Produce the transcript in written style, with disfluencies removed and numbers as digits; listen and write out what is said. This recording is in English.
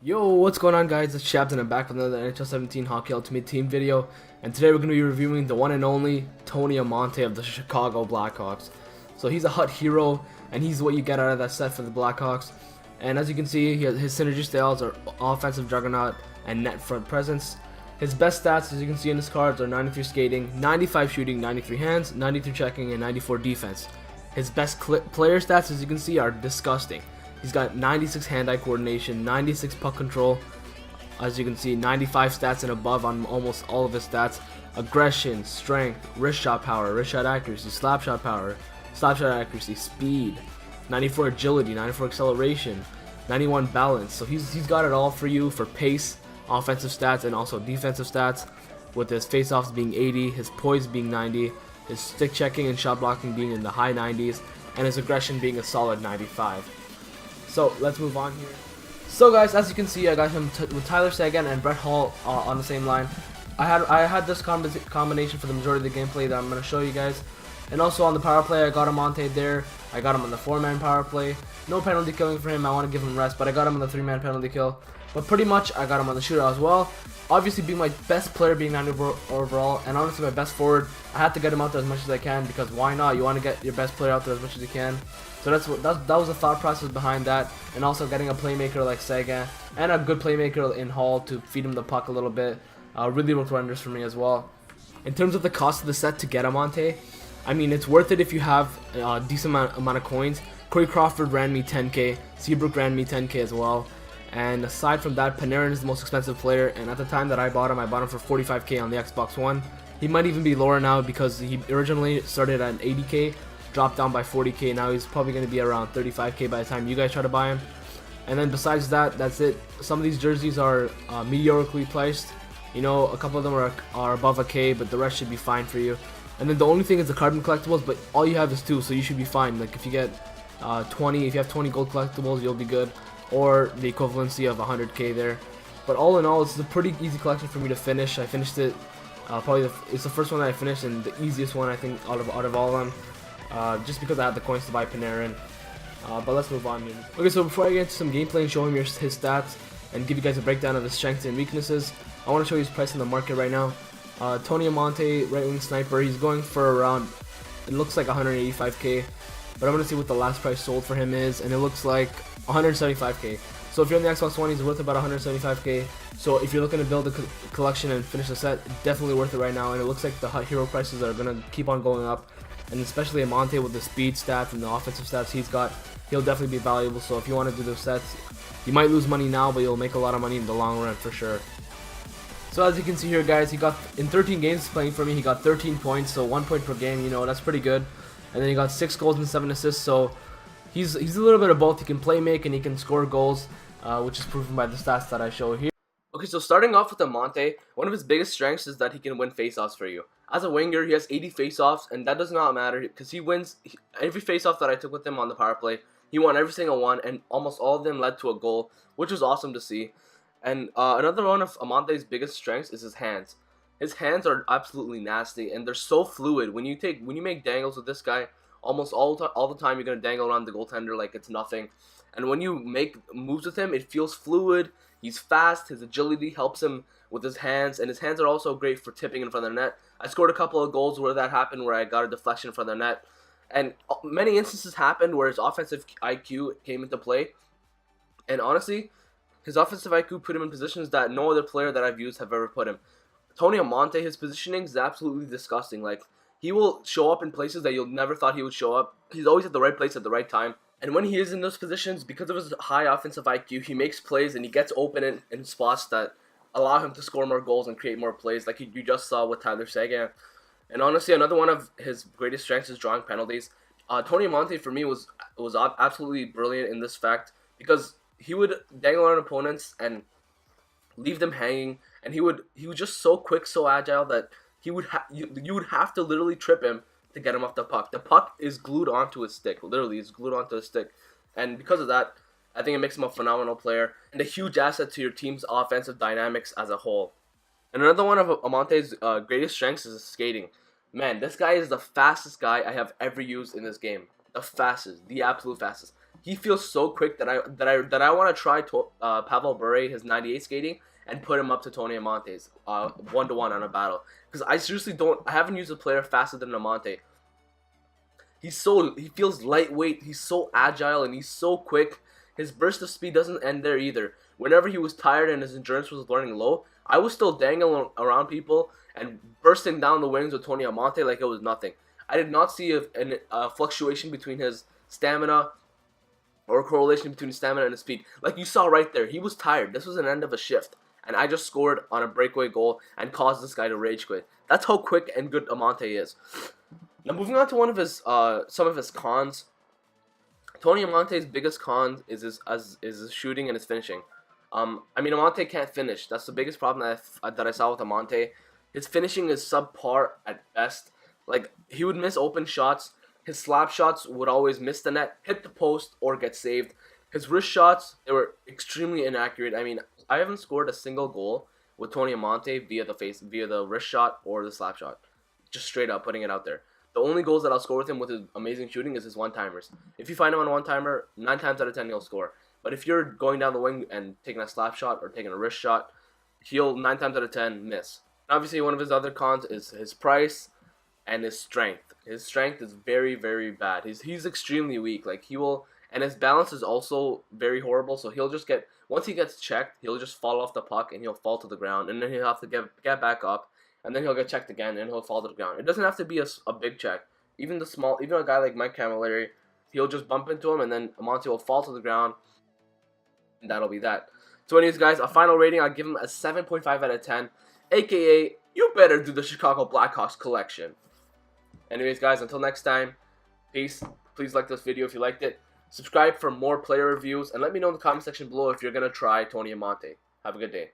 Yo, what's going on, guys? It's Shabs and I'm back with another NHL 17 Hockey Ultimate Team video. And today we're going to be reviewing the one and only Tony Amonte of the Chicago Blackhawks. So he's a hut hero, and he's what you get out of that set for the Blackhawks. And as you can see, his synergy styles are offensive juggernaut and net front presence. His best stats, as you can see in his cards, are 93 skating, 95 shooting, 93 hands, 93 checking, and 94 defense. His best player stats, as you can see, are disgusting. He's got 96 hand-eye coordination, 96 puck control, as you can see, 95 stats and above on almost all of his stats. Aggression, strength, wrist shot power, wrist shot accuracy, slap shot power, slap shot accuracy, speed, 94 agility, 94 acceleration, 91 balance. So he's got it all for you for pace, offensive stats, and also defensive stats, with his face-offs being 80, his poise being 90, his stick checking and shot blocking being in the high 90s, and his aggression being a solid 95. So let's move on here. So guys, as you can see, I got him with Tyler Seguin and Brett Hull on the same line. I had this combination for the majority of the gameplay that I'm going to show you guys. And also on the power play, I got Amonte there. I got him on the 4-man power play. No penalty killing for him. I want to give him rest, but I got him on the 3-man penalty kill. But pretty much, I got him on the shootout as well. Obviously, being my best player, being 90 overall, and honestly my best forward, I had to get him out there as much as I can, because why not? You want to get your best player out there as much as you can. So that was the thought process behind that, and also getting a playmaker like Seguin and a good playmaker in Hall to feed him the puck a little bit really worked wonders for me as well. In terms of the cost of the set to get Amonte, I mean, it's worth it if you have a decent amount of coins. Corey Crawford ran me 10k, Seabrook ran me 10k as well. And aside from that, Panarin is the most expensive player, and at the time that I bought him for 45k on the Xbox One. He might even be lower now because he originally started at 80k, dropped down by 40k. Now he's probably going to be around 35k by the time you guys try to buy him. And then besides that, that's it. Some of these jerseys are mediocrely priced. You know, a couple of them are above a K, but the rest should be fine for you. And then the only thing is the carbon collectibles, but all you have is 2, so you should be fine. Like if you get 20, if you have 20 gold collectibles, you'll be good. Or the equivalency of 100k there. But all in all, it's a pretty easy collection for me to finish. I finished it it's the first one that I finished, and the easiest one I think out of all of them, just because I had the coins to buy Panarin. But let's move on here. Okay, so before I get into some gameplay and show him his stats and give you guys a breakdown of his strengths and weaknesses, I want to show you his price in the market right now. Tony Amonte, right wing sniper, he's going for around, it looks like 185k, but I'm going to see what the last price sold for him is, and it looks like 175k. So if you're on the Xbox One, he's worth about 175k. So if you're looking to build a collection and finish the set, definitely worth it right now. And it looks like the hut hero prices are going to keep on going up, and especially Amonte with the speed stats and the offensive stats he's got, he'll definitely be valuable. So if you want to do those sets, you might lose money now, but you'll make a lot of money in the long run for sure. So as you can see here, guys, he got, in 13 games playing for me, he got 13 points, so 1 point per game, you know, that's pretty good. And then he got 6 goals and 7 assists, so he's a little bit of both. He can play make and he can score goals, which is proven by the stats that I show here. Okay, so starting off with Amonte, one of his biggest strengths is that he can win faceoffs for you. As a winger, he has 80 faceoffs, and that does not matter because he wins every faceoff that I took with him on the power play. He won every single one, and almost all of them led to a goal, which was awesome to see. And another one of Amonte's biggest strengths is his hands. His hands are absolutely nasty, and they're so fluid. When you make dangles with this guy, almost all the time you're gonna dangle around the goaltender like it's nothing. And when you make moves with him, it feels fluid. He's fast. His agility helps him with his hands, and his hands are also great for tipping in front of the net. I scored a couple of goals where that happened, where I got a deflection in front of the net, and many instances happened where his offensive IQ came into play. And honestly, his offensive IQ put him in positions that no other player that I've used have ever put him. Tony Amonte, his positioning is absolutely disgusting. Like, he will show up in places that you'll never thought he would show up. He's always at the right place at the right time. And when he is in those positions, because of his high offensive IQ, he makes plays and he gets open in spots that allow him to score more goals and create more plays, like you just saw with Tyler Seguin. And honestly, another one of his greatest strengths is drawing penalties. Tony Amonte, for me, was absolutely brilliant in this fact, because he would dangle on opponents and leave them hanging, and he was just so quick, so agile that you would have to literally trip him to get him off the puck. The puck is glued onto his stick. Literally, it's glued onto his stick. And because of that, I think it makes him a phenomenal player and a huge asset to your team's offensive dynamics as a whole. And another one of Amonte's greatest strengths is his skating. Man, this guy is the fastest guy I have ever used in this game. The fastest. The absolute fastest. he feels so quick that I want to try Pavel Bure, his 98 skating, and put him up to Tony Amonte's 1-to-1 on a battle. Because I seriously I haven't used a player faster than Amonte. He feels lightweight, he's so agile, and he's so quick. His burst of speed doesn't end there either. Whenever he was tired and his endurance was running low, I was still dangling around people and bursting down the wings with Tony Amonte like it was nothing. I did not see a fluctuation between his stamina or a correlation between his stamina and his speed. Like you saw right there, he was tired. This was an end of a shift. And I just scored on a breakaway goal and caused this guy to rage quit. That's how quick and good Amonte is. Now moving on to one of his some of his cons. Tony Amonte's biggest con is his shooting and his finishing. I mean, Amonte can't finish. That's the biggest problem that I saw with Amonte. His finishing is subpar at best. Like, he would miss open shots. His slap shots would always miss the net, hit the post, or get saved. His wrist shots, they were extremely inaccurate. I mean, I haven't scored a single goal with Tony Amonte via the wrist shot or the slap shot. Just straight up putting it out there. The only goals that I'll score with him with his amazing shooting is his one-timers. If you find him on a one-timer, 9 times out of 10 he'll score. But if you're going down the wing and taking a slap shot or taking a wrist shot, he'll 9 times out of 10 miss. Obviously, one of his other cons is his price and his strength. His strength is very, very bad. He's extremely weak. Like, and his balance is also very horrible. So he'll just once he gets checked, he'll just fall off the puck and he'll fall to the ground, and then he'll have to get back up. And then he'll get checked again, and he'll fall to the ground. It doesn't have to be a big check. Even a guy like Mike Camilleri, he'll just bump into him, and then Amonte will fall to the ground, and that'll be that. So anyways, guys, a final rating, I'll give him a 7.5 out of 10, a.k.a. you better do the Chicago Blackhawks collection. Anyways, guys, until next time, peace. Please like this video if you liked it. Subscribe for more player reviews, and let me know in the comment section below if you're going to try Tony Amonte. Have a good day.